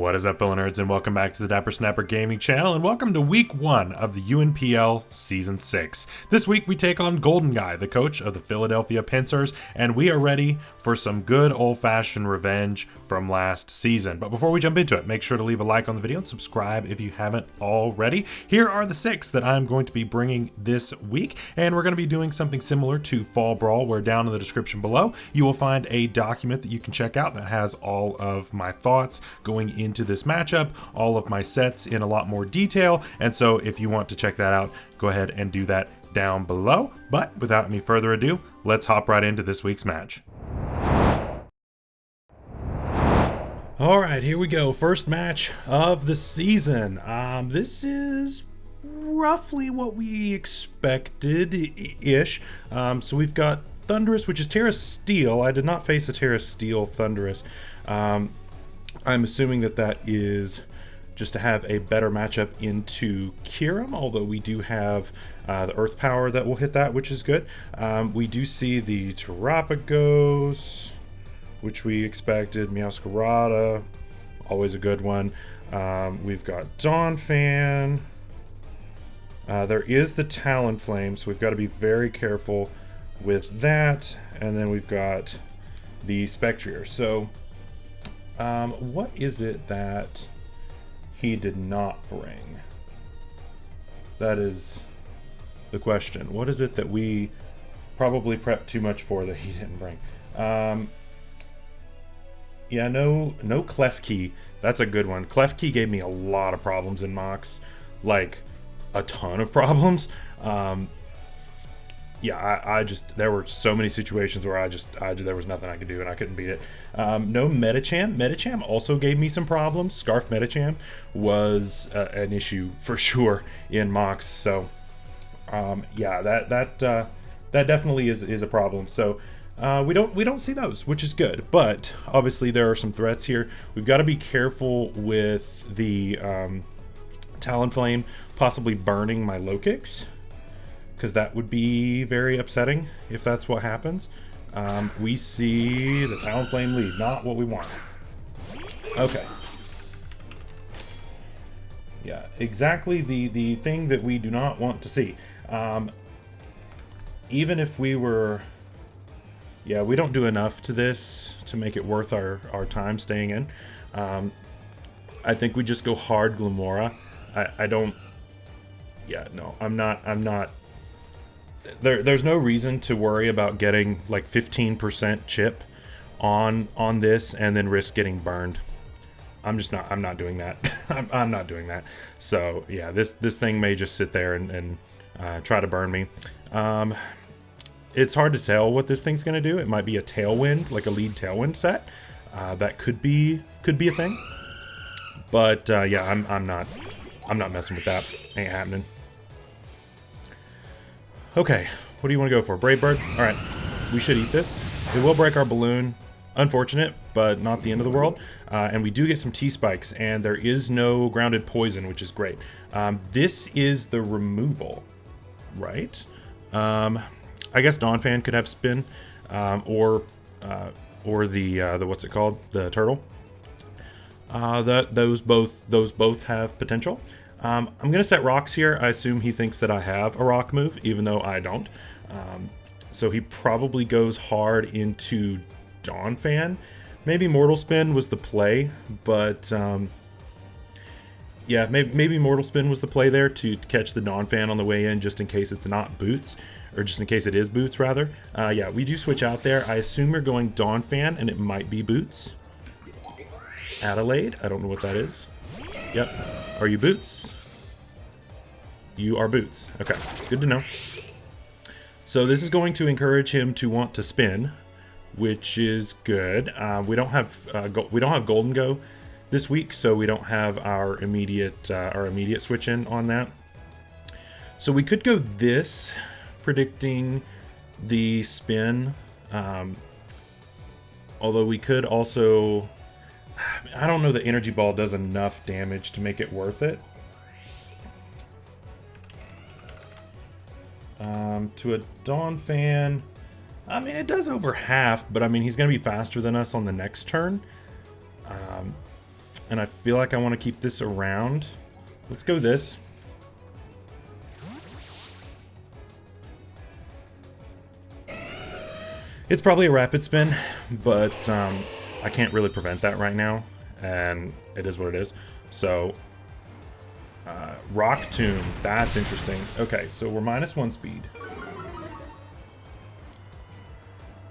What is up, fellow nerds, and welcome back to the Dapper Snapper Gaming channel, and welcome to week 1 of the UNPL Season 6. This week we take on Golden Guy, the coach of the Philadelphia Pincers, and we are ready for some good old-fashioned revenge from last season. But before we jump into it, make sure to leave a like on the video and subscribe if you haven't already. Here are the 6 that I'm going to be bringing this week, and we're going to be doing something similar to Fall Brawl, where down in the description below you will find a document that you can check out that has all of my thoughts going into this matchup, all of my sets in a lot more detail, and so if you want to check that out, go ahead and do that down below. But without any further ado, let's hop right into this week's match. All right, here we go. First match of the season. This is roughly what we expected-ish. So we've got Thunderous, which is Tera Steel. I did not face a Tera Steel Thunderous. I'm assuming that that is just to have a better matchup into Kyurem, although we do have the Earth Power that will hit that, which is good. We do see the Terapagos, which we expected, Meowscarada, always a good one. We've got Donphan. There is the Talonflame, so we've got to be very careful with that. And then we've got the Spectrier. So what is it that he did not bring? That is the question. What is it that we probably prepped too much for that he didn't bring? Yeah, no Klefki. That's a good one. Klefki gave me a lot of problems in mocks, like a ton of problems. Yeah, I just, there were so many situations where there was nothing I could do and I couldn't beat it. No Medicham. Medicham also gave me some problems. Scarf Medicham was an issue for sure in mocks. So yeah, that definitely is a problem. So we don't see those, which is good. But obviously there are some threats here. We've got to be careful with the Talonflame possibly burning my Lokix, because that would be very upsetting if that's what happens. We see the Talonflame lead, not what we want. Okay. Yeah, exactly the thing that we do not want to see. Even if we were... Yeah, we don't do enough to this to make it worth our time staying in. I think we just go hard Glamora. I don't... Yeah, no, I'm not... There's no reason to worry about getting like 15% chip on this and then risk getting burned. I'm not doing that. I'm not doing that. So yeah, this thing may just sit there and try to burn me. It's hard to tell what this thing's gonna do. It might be a Tailwind, like a lead Tailwind set. That could be a thing. But yeah, I'm not messing with that. Ain't happening. Okay, what do you want to go for? Brave Bird? Alright, we should eat this. It will break our balloon. Unfortunate, but not the end of the world. And we do get some T-Spikes, and there is no grounded poison, which is great. This is the removal, right? I guess Donphan could have spin, or the what's it called? The turtle. Those both have potential. I'm gonna set rocks here. I assume he thinks that I have a rock move, even though I don't. So he probably goes hard into Donphan. Maybe Mortal Spin was the play, but yeah, maybe Mortal Spin was the play there to catch the Donphan on the way in, just in case it's not Boots, or just in case it is Boots rather. Yeah, we do switch out there. I assume you're going Donphan, and it might be Boots. Adelaide, I don't know what that is. Yep. Are you Boots? You are Boots. Okay, good to know. So this is going to encourage him to want to spin, which is good. We don't have Golden Go this week, so we don't have our immediate switch in on that. So we could go this, predicting the spin. Although we could also... I don't know that Energy Ball does enough damage to make it worth it. To a Donphan, I mean, it does over half, but I mean, he's going to be faster than us on the next turn. and I feel like I want to keep this around. Let's go this. It's probably a rapid spin, but I can't really prevent that right now, and it is what it is. So, Rock Tomb, that's interesting. Okay, so we're -1 speed.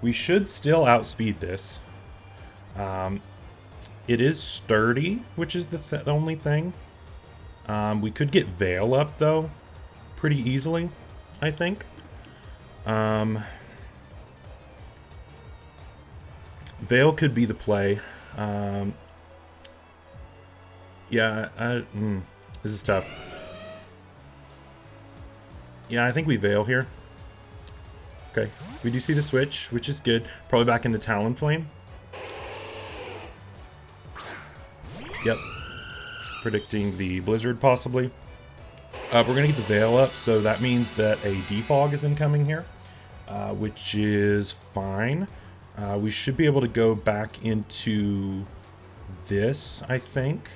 We should still outspeed this. It is sturdy, which is the only thing. We could get Veil up, though, pretty easily, I think. Veil could be the play. Yeah, this is tough. Yeah, I think we Veil here. Okay, we do see the switch, which is good. Probably back into Talonflame. Yep. Predicting the Blizzard, possibly. We're going to get the Veil up, so that means that a Defog is incoming here, which is fine. We should be able to go back into this, I think.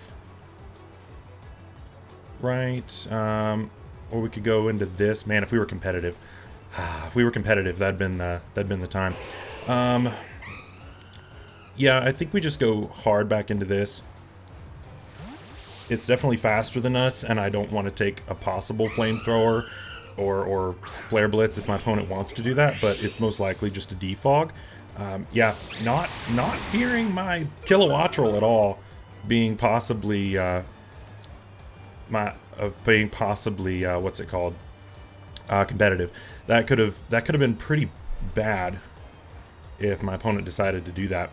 Right? Or we could go into this. Man, if we were competitive. If we were competitive, that'd been the time. Yeah, I think we just go hard back into this. It's definitely faster than us, and I don't want to take a possible flamethrower or flare blitz if my opponent wants to do that, but it's most likely just a defog. Yeah, not fearing my Kilowattrel at all being possibly what's it called? Competitive. That could have been pretty bad if my opponent decided to do that.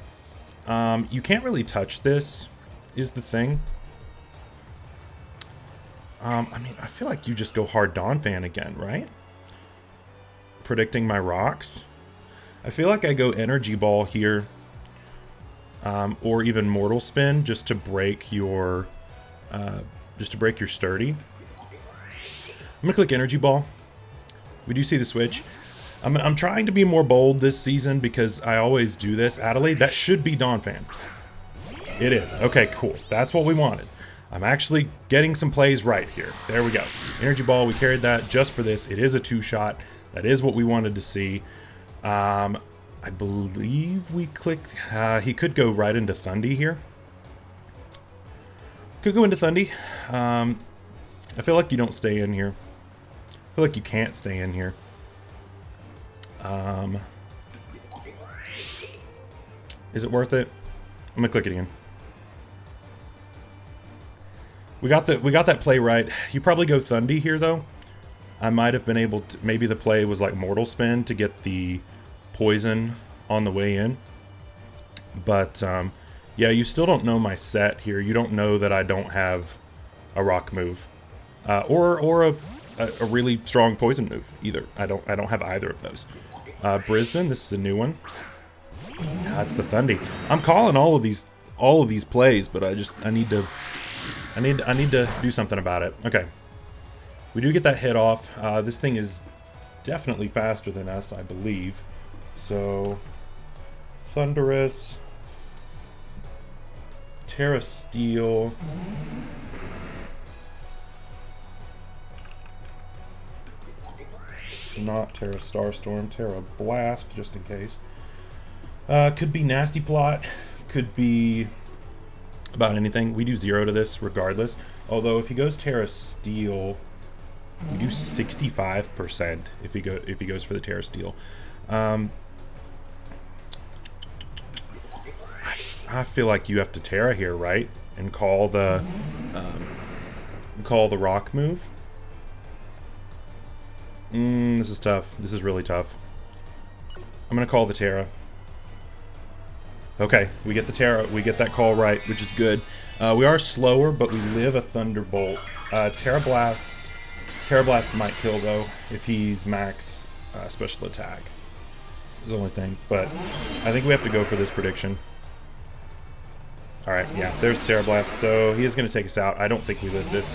You can't really touch this, is the thing. I mean, I feel like you just go hard Donphan again, right? Predicting my rocks. I feel like I go Energy Ball here, or even Mortal Spin, just to break your sturdy. I'm gonna click Energy Ball. We do see the switch. I'm trying to be more bold this season because I always do this. Adelaide, that should be Donphan. It is. Okay, cool. That's what we wanted. I'm actually getting some plays right here. There we go. Energy Ball, we carried that just for this. It is a 2-shot. That is what we wanted to see. I believe we clicked... he could go right into Thundy here. Could go into Thundy. I feel like you don't stay in here. I feel like you can't stay in here. Is it worth it? I'm gonna click it again. We got that play right. You probably go Thundy here though. I might have been able to, maybe the play was like Mortal Spin to get the poison on the way in. But yeah, you still don't know my set here. You don't know that I don't have a rock move. Or a really strong poison move either. I don't have either of those. Brisbane, this is a new one. That's the Thundy. I'm calling all of these plays, but I need to do something about it. Okay. We do get that hit off. This thing is definitely faster than us, I believe. So Thunderous, Tera Steel. Not Tera Starstorm, Tera Blast, just in case. Could be Nasty Plot, could be about anything. We do 0 to this regardless. Although if he goes Tera Steel, we do 65% if he goes for the Tera Steel. I feel like you have to Tera here, right? And call the rock move. This is tough. This is really tough. I'm gonna call the Tera. Okay, we get the Tera. We get that call right, which is good. We are slower, but we live a Thunderbolt. Tera Blast might kill though if he's max special attack. Is the only thing, but I think we have to go for this prediction. All right, yeah, there's Tera Blast. So he is gonna take us out. I don't think we live this.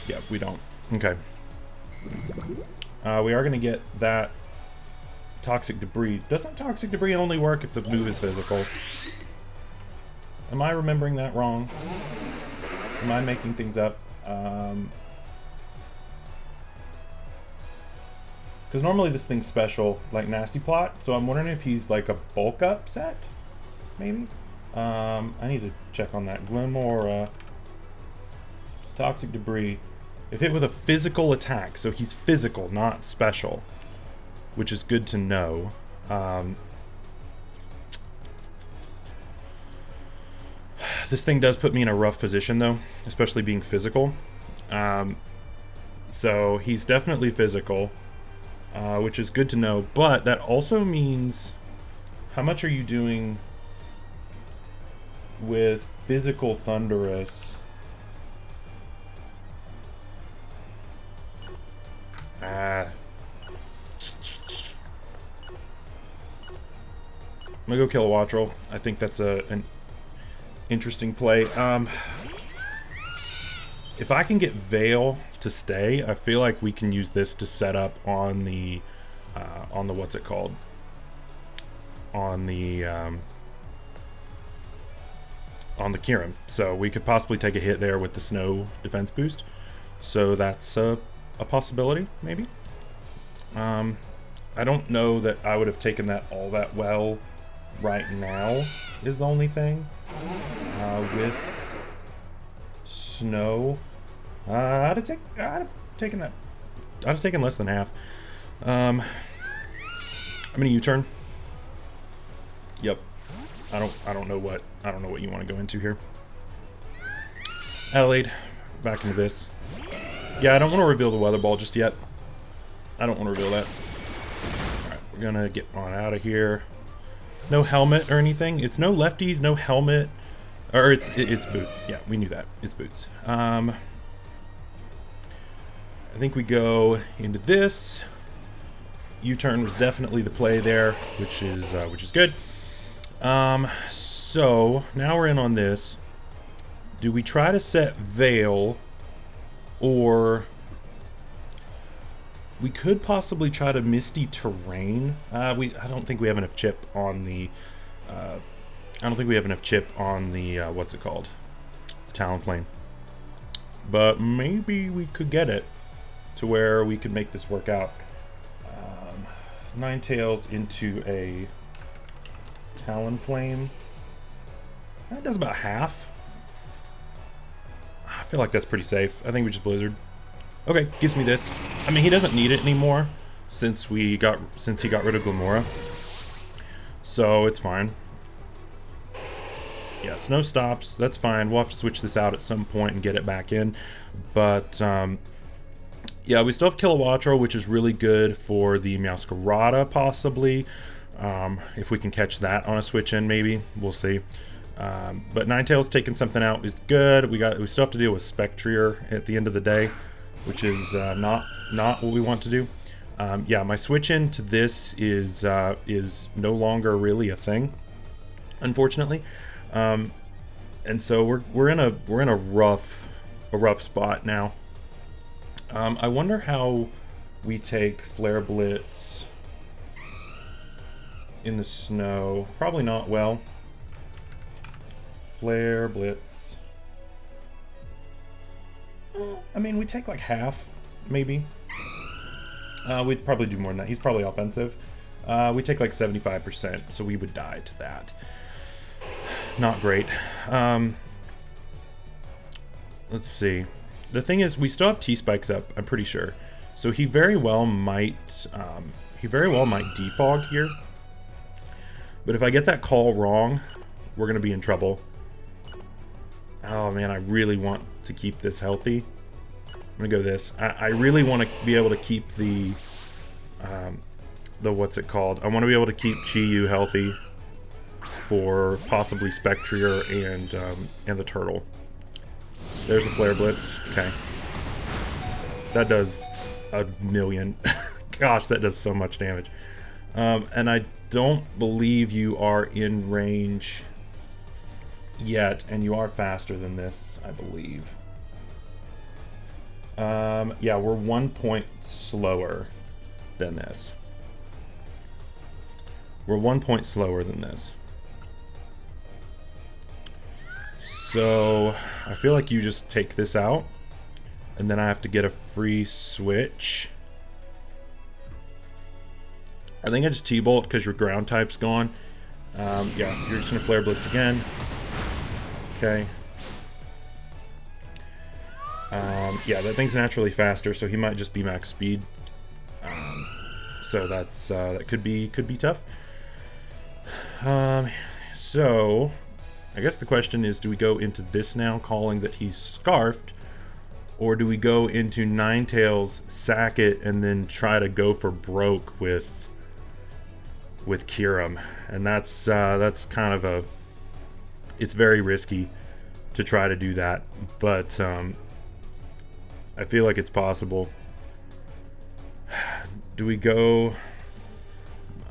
Yeah, we don't. Okay. We are going to get that Toxic Debris. Doesn't Toxic Debris only work if the move is physical? Am I remembering that wrong? Am I making things up? Because normally this thing's special, like Nasty Plot, so I'm wondering if he's like a bulk up set, maybe? I need to check on that. Glenmora, Toxic Debris. If hit with a physical attack, so he's physical, not special, which is good to know. This thing does put me in a rough position though, especially being physical. So he's definitely physical. Which is good to know, but that also means how much are you doing with physical Thunderous? I'm gonna go Kilowattrel. I think that's an interesting play. If I can get Veil to stay, I feel like we can use this to set up on the what's it called? On the Kyurem. So we could possibly take a hit there with the snow defense boost. So that's a possibility, maybe. I don't know that I would have taken that all that well right now, is the only thing. With snow, I'd have taken that. I'd have taken less than half. I'm gonna U-turn. Yep. I don't know what you want to go into here. Adelaide, back into this. Yeah, I don't want to reveal the weather ball just yet. I don't want to reveal that. Alright, we're gonna get on out of here. No helmet or anything. It's no lefties, no helmet. Or it's boots. Yeah, we knew that. It's boots. I think we go into this. U-turn was definitely the play there, which is good. So now we're in on this. Do we try to set Veil, or we could possibly try to Misty Terrain? I don't think we have enough chip on the. I don't think we have enough chip on the what's it called? Talonflame. But maybe we could get it to where we could make this work out. Ninetales into a Talonflame. That does about half. I feel like that's pretty safe. I think we just Blizzard. Okay, gives me this. I mean, he doesn't need it anymore since he got rid of Glamora. So it's fine. Yeah, snow stops. That's fine. We'll have to switch this out at some point and get it back in. But yeah, we still have Kilowattrel, which is really good for the Meowscarada, possibly. If we can catch that on a switch in, maybe. We'll see. But Ninetales taking something out is good. We still have to deal with Spectrier at the end of the day, which is not what we want to do. Yeah, my switch in to this is no longer really a thing, unfortunately. And so we're in a rough spot now. I wonder how we take Flare Blitz in the snow. Probably not well. Flare Blitz. I mean, we take like half, maybe. We'd probably do more than that. He's probably offensive. We take like 75%, so we would die to that. Not great. Let's see. The thing is, we still have T-Spikes up, I'm pretty sure. So he very well might defog here. But if I get that call wrong, we're gonna be in trouble. Oh man, I really want to keep this healthy. I'm gonna go this. I really want to be able to keep the what's it called? I want to be able to keep Chi-Yu healthy for possibly Spectrier and the turtle. There's a Flare Blitz. Okay. That does a million. Gosh, that does so much damage. And I don't believe you are in range yet, and you are faster than this, I believe. Yeah, we're 1 point slower than this. We're 1 point slower than this. So I feel like you just take this out, and then I have to get a free switch. I think I just T-Bolt because your ground type's gone. Yeah, you're just gonna Flare Blitz again. Okay. Yeah, that thing's naturally faster, so he might just be max speed. So that's that could be tough. So I guess the question is, do we go into this now, calling that he's Scarfed, or do we go into Ninetales, sack it, and then try to go for broke with Kyurem? And that's kind of a, it's very risky to try to do that, but I feel like it's possible. Do we go?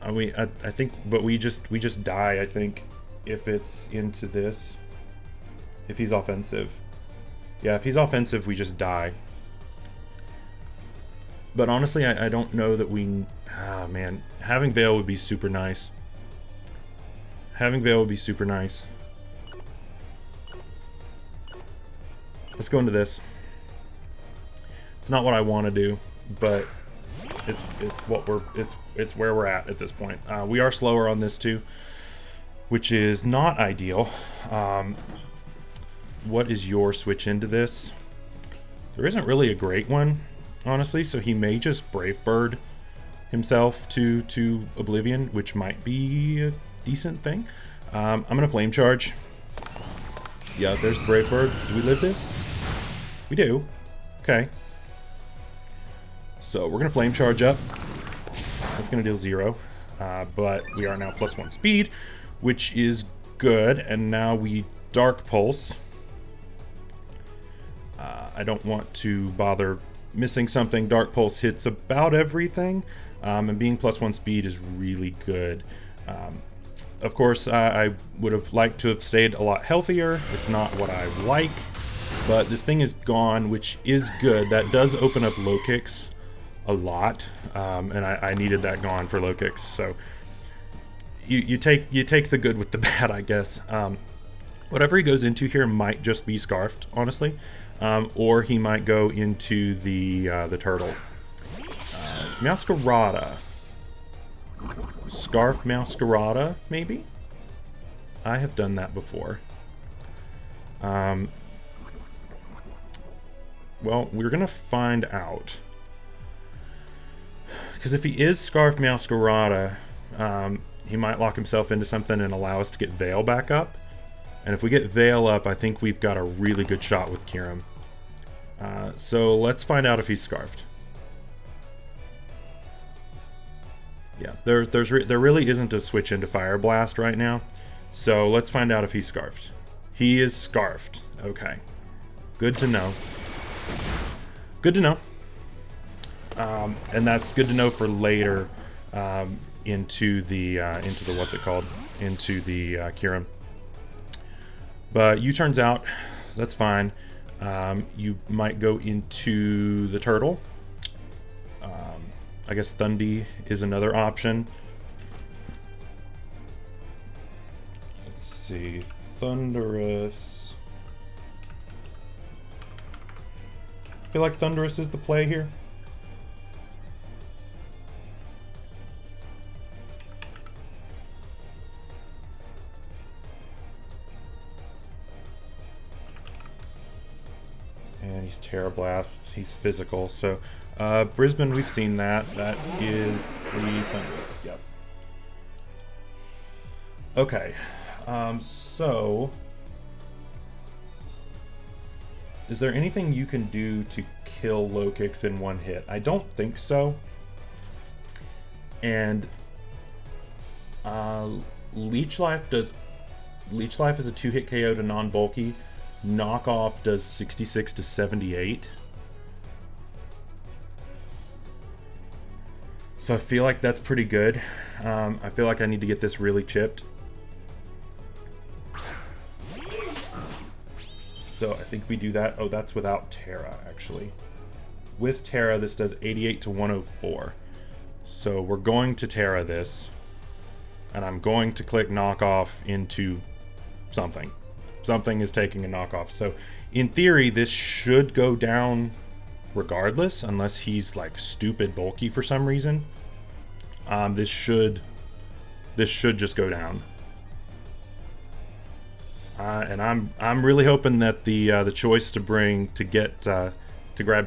I think, but we just die, I think, if it's into this. If he's offensive. Yeah, if he's offensive, we just die. But honestly, I don't know that we... Ah, man. Having Veil would be super nice. Having Veil would be super nice. Let's go into this. It's not what I want to do, but it's what we're... It's where we're at this point. We are slower on this too, which is not ideal. What is your switch into this? There isn't really a great one, honestly, so he may just Brave Bird himself to Oblivion, which might be a decent thing. I'm gonna Flame Charge. Yeah, there's the Brave Bird. Do we live this? We do. Okay. So we're gonna Flame Charge up. That's gonna deal 0. But we are now +1 speed, which is good, and now we Dark Pulse. I don't want to bother missing something. Dark Pulse hits about everything, and being +1 speed is really good. Of course, I would have liked to have stayed a lot healthier. It's not what I like, but this thing is gone, which is good. That does open up Lokix a lot, and I needed that gone for Lokix. So you take the good with the bad, I guess. Whatever he goes into here might just be Scarfed, honestly. Or he might go into the turtle. It's Masquerada. Scarf Masquerada, maybe? I have done that before. Well, we're gonna find out. Because if he is Scarf Masquerada, he might lock himself into something and allow us to get Veil back up. And if we get Veil up, I think we've got a really good shot with Kyurem. So let's find out if he's Scarfed. Yeah, there really isn't a switch into Fire Blast right now. So let's find out if he's Scarfed. He is Scarfed. Okay. Good to know. Good to know. And that's good to know for later into the what's it called? Into the Kyurem. But U-turns out, that's fine. You might go into the turtle. I guess Thundy is another option. Let's see, Thundurus. I feel like Thundurus is the play here. And he's Tera Blast. He's physical. So Brisbane, we've seen that. That is the Thundurus. Yep. Okay. So is there anything you can do to kill Lokix in one hit? I don't think so. And Leech Life is a 2-hit KO to non-bulky. Knockoff does 66 to 78. So I feel like that's pretty good. I feel like I need to get this really chipped. So I think we do that. Oh, that's without Tera, actually. With Tera, this does 88 to 104. So we're going to Tera this. And I'm going to click Knockoff into something. something is taking a knockoff. So in theory, this should go down regardless, unless he's like stupid bulky for some reason. This should just go down. And I'm really hoping that the choice to grab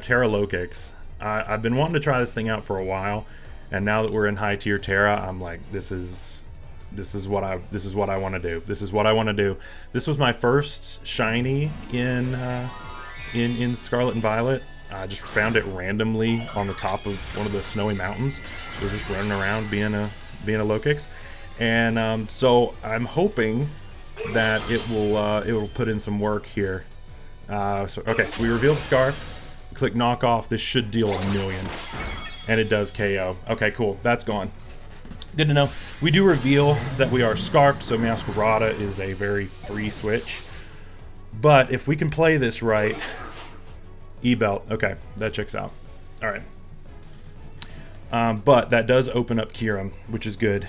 Tera Lokix. I've been wanting to try this thing out for a while, and now that we're in high tier Tera, I'm like, this is what I want to do. This is what I want to do. This was my first shiny in Scarlet and Violet. I just found it randomly on the top of one of the snowy mountains. We're just running around being a Lokix, and so I'm hoping that it will put in some work here. So we reveal the scarf. Click knock off. This should deal a million, and it does KO. Okay, cool. That's gone. Good to know. We do reveal that we are scarfed, so Meowscarada is a very free switch. But if we can play this right, E-Belt. Okay, that checks out. All right. But that does open up Kyurem, which is good.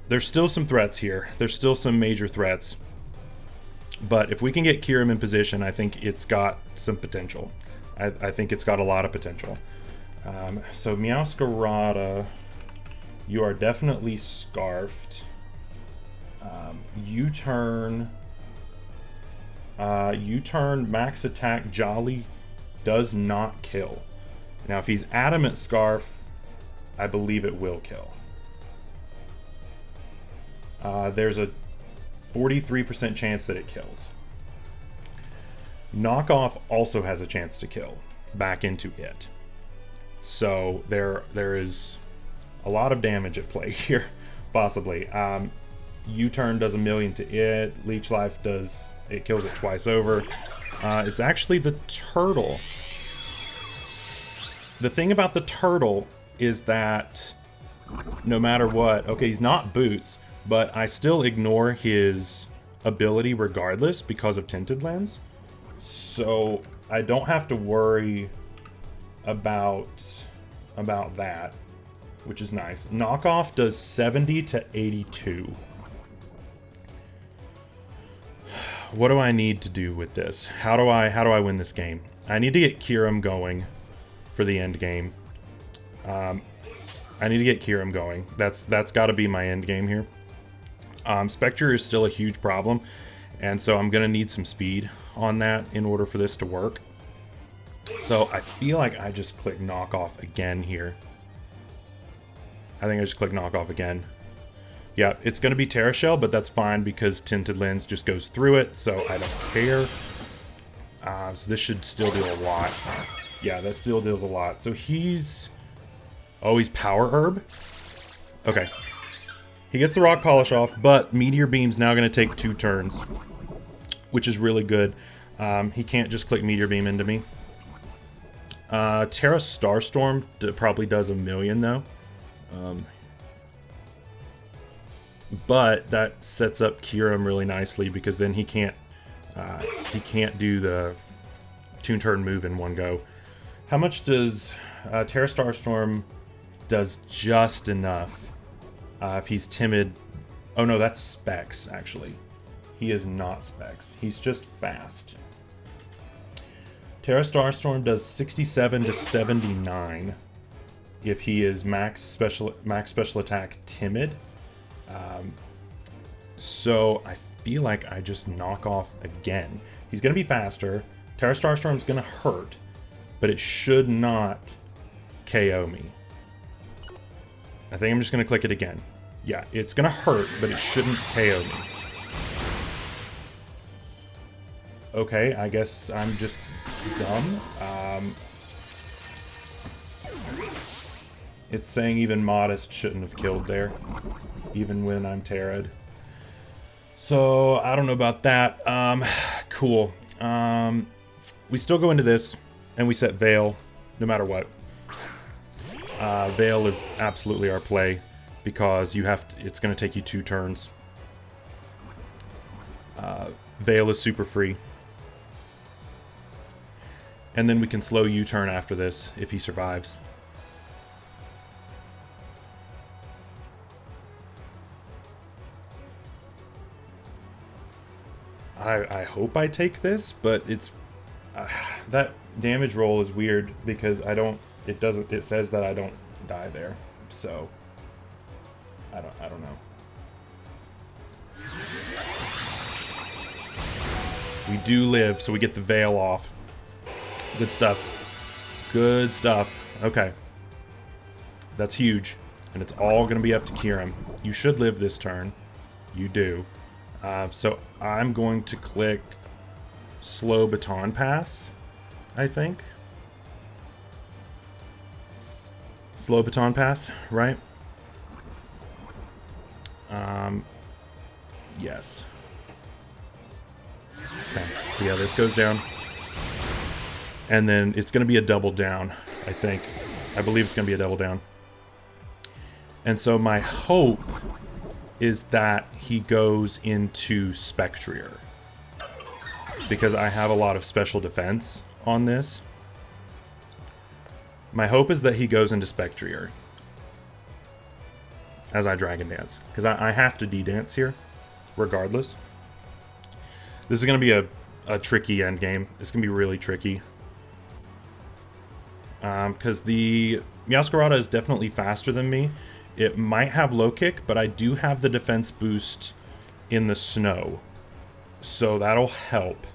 There's still some threats here. There's still some major threats. But if we can get Kyurem in position, I think it's got some potential. I think it's got a lot of potential. So Meowscarada, you are definitely scarfed. U-turn max attack Jolly does not kill. Now if he's adamant scarf, I believe it will kill. There's a 43% chance that it kills. Knockoff also has a chance to kill back into it. So there is a lot of damage at play here, possibly. U-turn does a million to it. Leech Life kills it twice over. It's actually the turtle. The thing about the turtle is that no matter what, okay, he's not Boots, but I still ignore his ability regardless because of Tinted Lens. So I don't have to worry about that, which is nice. Knockoff does 70 to 82. What do I need to do with this? How do I win this game? I need to get Kyurem going for the end game. I need to get Kyurem going. That's got to be my end game here. Spectre is still a huge problem, and so I'm gonna need some speed on that in order for this to work. So I feel like I just click knockoff again here. I think I just click knockoff again. Yeah, it's gonna be Terra Shell, but that's fine because Tinted Lens just goes through it, so I don't care. So this should still deal a lot. Yeah, that still deals a lot. So he's Power Herb. Okay. He gets the Rock Polish off, but Meteor Beam's now going to take 2 turns, which is really good. He can't just click Meteor Beam into me. Terra Starstorm probably does a million, though. But that sets up Kyurem really nicely because then he can't do the 2-turn move in one go. How much does Terra Starstorm does just enough? If he's timid... Oh no, that's Specs, actually. He is not Specs. He's just fast. Terra Starstorm does 67 to 79 if he is max special attack timid. So I feel like I just knock off again. He's going to be faster. Terra Starstorm's going to hurt, but it should not KO me. I think I'm just going to click it again. Yeah, it's going to hurt, but it shouldn't KO me. Okay, I guess I'm just dumb. It's saying even Modest shouldn't have killed there, even when I'm Terra'd. So, I don't know about that. Cool. We still go into this, and we set Veil, no matter what. Veil is absolutely our play, because you have to, it's going to take you 2 turns. Veil is super free. And then we can slow U-turn after this, if he survives. I hope I take this, but it's that damage roll is weird because I don't. It says that I don't die there, so I don't know. We do live, so we get the veil off. Good stuff. Good stuff. Okay. That's huge. And it's all going to be up to Kyurem. You should live this turn. You do. So I'm going to click slow baton pass, I think. Slow baton pass, right? Yes. Okay. So yeah, this goes down. And then it's going to be a double down, I think. I believe it's going to be a double down. And so my hope is that he goes into Spectrier, because I have a lot of special defense on this. My hope is that he goes into Spectrier as I Dragon Dance, because I have to D-Dance here, regardless. This is going to be a tricky end game. It's going to be really tricky. Because the Meowscarada is definitely faster than me. It might have low kick, but I do have the defense boost in the snow. So that'll help.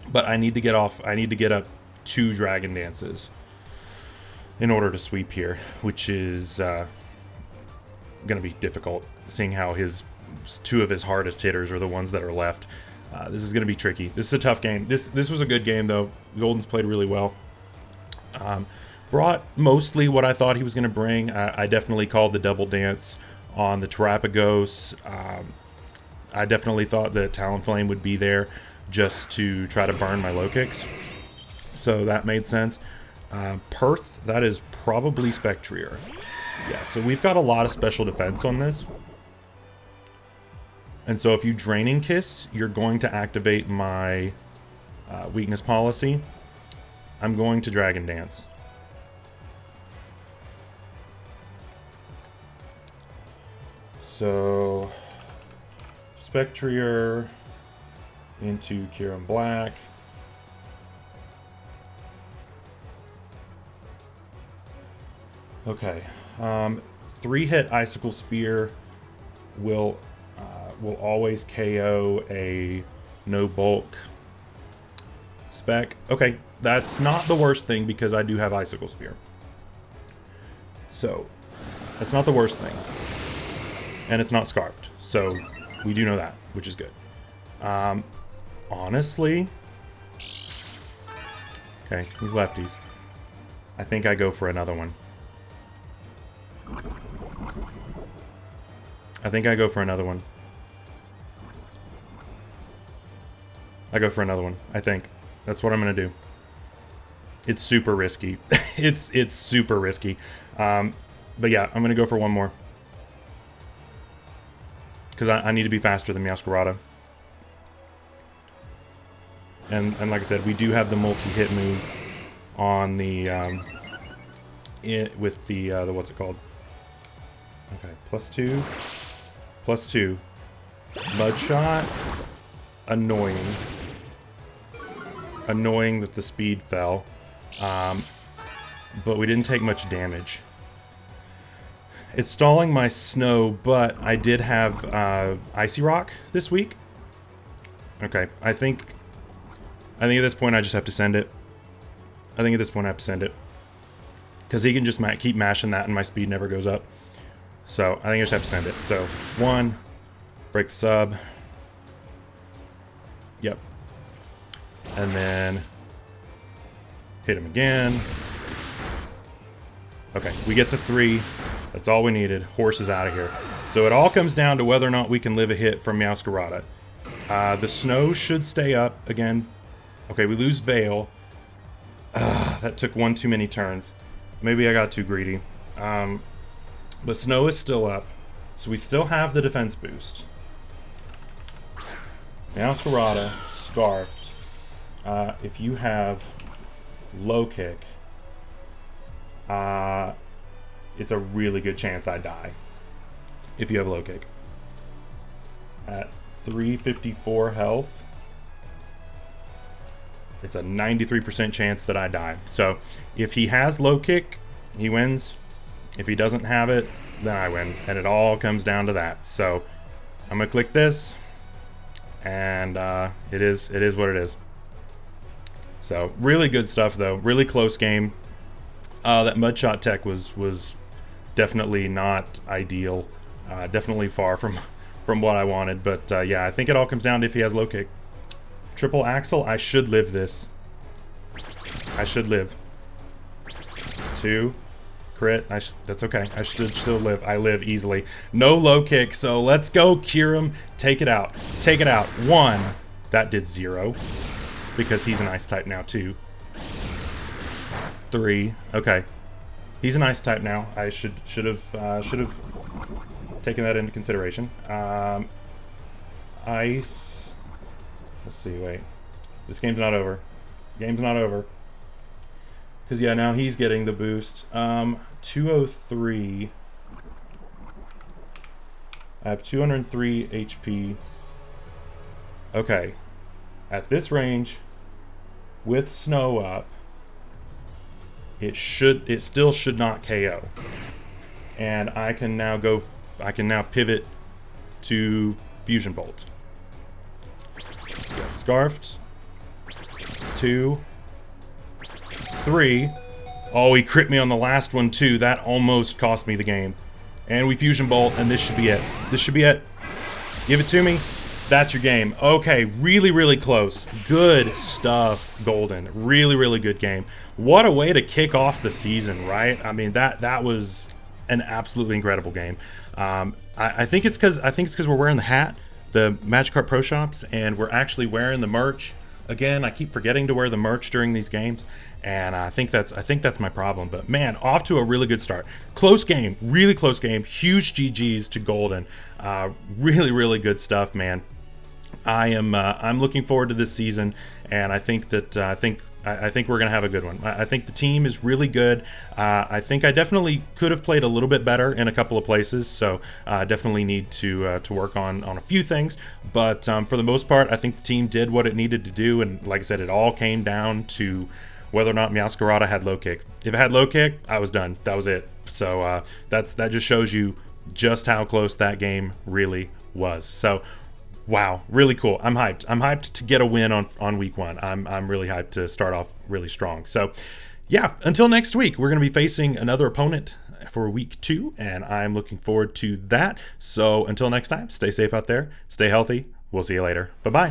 But I need to get off. I need to get up 2 Dragon Dances in order to sweep here, which is going to be difficult, seeing how his 2 of his hardest hitters are the ones that are left. This is going to be tricky. This is a tough game. This was a good game, though. Golden's played really well. Brought mostly what I thought he was going to bring. I definitely called the double dance on the Terapagos. I definitely thought that Talonflame would be there just to try to burn my low kicks. So that made sense. Perth, that is probably Spectrier. Yeah, so we've got a lot of special defense on this. And so if you Draining Kiss, you're going to activate my weakness policy. I'm going to Dragon Dance. So Spectrier into Kyurem-Black. Okay. 3-hit Icicle Spear will always KO a no bulk spec. Okay, that's not the worst thing because I do have Icicle Spear. So that's not the worst thing. And it's not scarfed. So we do know that, which is good. Honestly, okay, he's lefties. I think I go for another one. I think I go for another one. I go for another one, I think. That's what I'm going to do. It's super risky. it's super risky. But yeah, I'm going to go for one more. Because I need to be faster than Meowscarada. And like I said, we do have the multi-hit move on the... with the what's it called? Okay, +2. +2. Mudshot. Annoying. Annoying that the speed fell. But we didn't take much damage. It's stalling my snow, but I did have Icy Rock this week. Okay, I think at this point I just have to send it. I think at this point I have to send it. Because he can just keep mashing that and my speed never goes up. So I think I just have to send it. So 1, break the sub. Yep. And then hit him again. Okay, we get the 3. That's all we needed. Horse is out of here. So it all comes down to whether or not we can live a hit from Meowscarada. The snow should stay up again. Okay, we lose Veil. That took one too many turns. Maybe I got too greedy. But snow is still up. So we still have the defense boost. Meowscarada, Scarfed. If you have low kick, it's a really good chance I die. If you have low kick. At 354 health. It's a 93% chance that I die. So if he has low kick, he wins. If he doesn't have it, then I win. And it all comes down to that. So I'm gonna click this, and it is what it is. So really good stuff though. Really close game. That mudshot tech was definitely not ideal. Definitely far from what I wanted. But yeah, I think it all comes down to if he has low kick. Triple axle, I should live this. I should live. 2, crit, that's okay. I should still live. I live easily. No low kick, so let's go, Kyurem. Take it out. Take it out. 1. That did 0. Because he's an ice type now, too. 3. Okay. He's an ice type now. I should have taken that into consideration. Ice. Let's see, wait. This game's not over. Game's not over. Because, yeah, now he's getting the boost. 203. I have 203 HP. Okay. At this range, with snow up, it still should not KO. And I can now pivot to Fusion Bolt. Got scarfed. 2, 3. Oh, he crit me on the last one too. That almost cost me the game. And we Fusion Bolt, and this should be it. This should be it. Give it to me. That's your game. Okay, really, really close. Good stuff, Golden. Really, really good game. What a way to kick off the season, right? I mean, that was an absolutely incredible game. I think it's because we're wearing the hat, the Magic Card Pro Shops, and we're actually wearing the merch. Again, I keep forgetting to wear the merch during these games, and I think that's my problem. But man, off to a really good start. Close game, really close game. Huge GGs to Golden. Really, really good stuff, man. I'm looking forward to this season, and I think we're gonna have a good one. I think the team is really good. I think I definitely could have played a little bit better in a couple of places, so I definitely need to work on a few things. But for the most part, I think the team did what it needed to do, and like I said, it all came down to whether or not Meowscarada had low kick. If it had low kick, I was done. That was it. So that just shows you just how close that game really was. So. Wow, really cool. I'm hyped. I'm hyped to get a win on week 1. I'm really hyped to start off really strong. So yeah, until next week, we're going to be facing another opponent for week 2, and I'm looking forward to that. So until next time, stay safe out there, stay healthy. We'll see you later. Bye-bye.